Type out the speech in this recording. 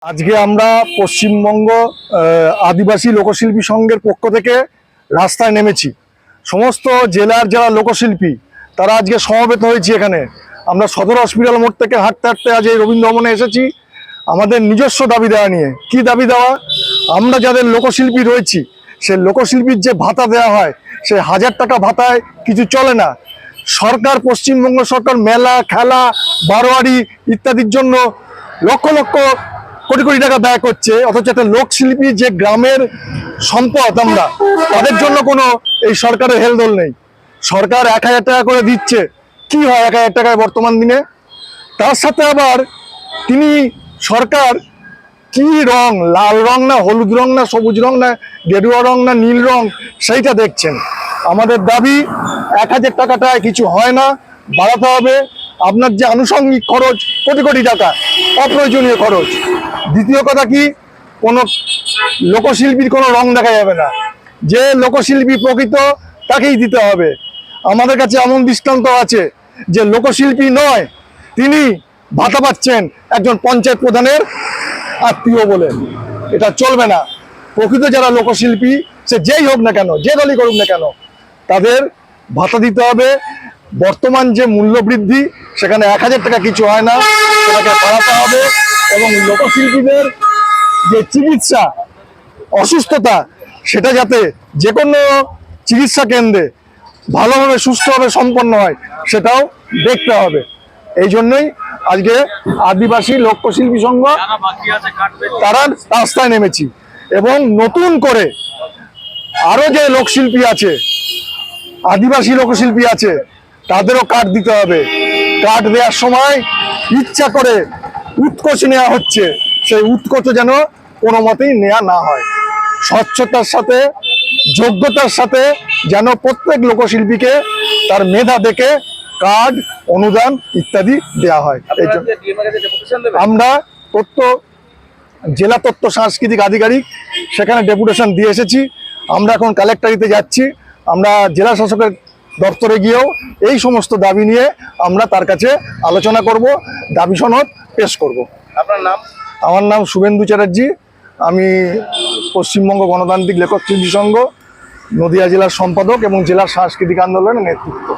আজকে আমরা পশ্চিমবঙ্গ আদিবাসী লোকশিল্পী সংঘের পক্ষ থেকে রাস্তায় নেমেছি। সমস্ত জেলার যারা লোকশিল্পী তারা আজকে সমবেত হয়েছি এখানে। আমরা সদর হসপিটাল মোড় থেকে হাঁটতে হাঁটতে আজ এই রবীন্দ্র ভবনে এসেছি আমাদের নিজস্ব দাবি দেওয়া নিয়ে। কি দাবি দেওয়া? আমরা যাদের লোকশিল্পী রয়েছি সে লোকশিল্পীর যে ভাতা দেওয়া হয় সে 1000 টাকা ভাতায় কিছু চলে না। সরকার, পশ্চিমবঙ্গ সরকার মেলা, খেলা, বারোয়ারি ইত্যাদির জন্য লক্ষ লক্ষ কোটি কোটি টাকা ব্যয় করছে, অথচ একটা লোকশিল্পী যে গ্রামের সম্পদ আমরা, তাদের জন্য কোনো এই সরকারের হেলদোল নেই। সরকার 1000 টাকা করে দিচ্ছে, কি হয় 1000 টাকায় বর্তমান দিনে? তার সাথে আবার তিনি সরকার কি রং, লাল রং না হলুদ রং না সবুজ রং না গেরুয়া রং না নীল রং, সেইটা দেখছেন। আমাদের দাবি 1000 টাকাটায় কিছু হয় না, বাড়াতে হবে। আপনার যে আনুষঙ্গিক খরচ কোটি কোটি টাকা, অপ্রয়োজনীয় খরচ। দ্বিতীয় কথা কি, কোনো লোকশিল্পীর কোনো রং দেখা যাবে না, যে লোকশিল্পী প্রকৃত তাকেই দিতে হবে। আমাদের কাছে এমন দৃষ্টান্ত আছে যে লোকশিল্পী নয়, তিনি ভাতা পাচ্ছেন একজন পঞ্চায়েত প্রধানের আত্মীয় বলে। এটা চলবে না। প্রকৃত যারা লোকশিল্পী, সে যেই হোক না কেন, যে দলই করুক না কেন, তাদের ভাতা দিতে হবে। বর্তমান যে মূল্য বৃদ্ধি, সেখানে 1000 টাকা কিছু হয় না, সেটাকে বাড়াতে হবে। এবং লোকশিল্পীদের যে চিকিৎসা, অসুস্থতা, সেটা যাতে যে কোনো চিকিৎসা কেন্দ্রে ভালোভাবে সুস্থভাবে সম্পন্ন হয় সেটাও দেখতে হবে। এই জন্যই আজকে আদিবাসী লোকশিল্পী সংঘ তারা রাস্তায় নেমেছি। এবং নতুন করে আরো যে লোকশিল্পী আছে, আদিবাসী লোকশিল্পী আছে, তাদেরও কার্ড দিতে হবে। কার্ড দেওয়ার সময় ইচ্ছা করে উৎকোচ নেওয়া হচ্ছে, সেই উৎকোচ যেন কোনো মতেই নেওয়া না হয়। স্বচ্ছতার সাথে, যোগ্যতার সাথে যেন প্রত্যেক লোকশিল্পীকে তার মেধা দেখে কার্ড, অনুদান ইত্যাদি দেওয়া হয়। আমরা জেলা তথ্য সাংস্কৃতিক আধিকারিক সেখানে ডেপুটেশন দিয়ে এসেছি। আমরা এখন কালেক্টরেটে যাচ্ছি। আমরা জেলা শাসকের দপ্তরে গিয়েও এই সমস্ত দাবি নিয়ে আমরা তার কাছে আলোচনা করব, দাবি সনদ পেশ করব। আপনার নাম? আমার নাম শুভেন্দু চ্যাটার্জি। আমি পশ্চিমবঙ্গ গণতান্ত্রিক লেখক শিল্পী সংঘ নদিয়া জেলার সম্পাদক এবং জেলার সাংস্কৃতিক আন্দোলনের নেতৃত্ব।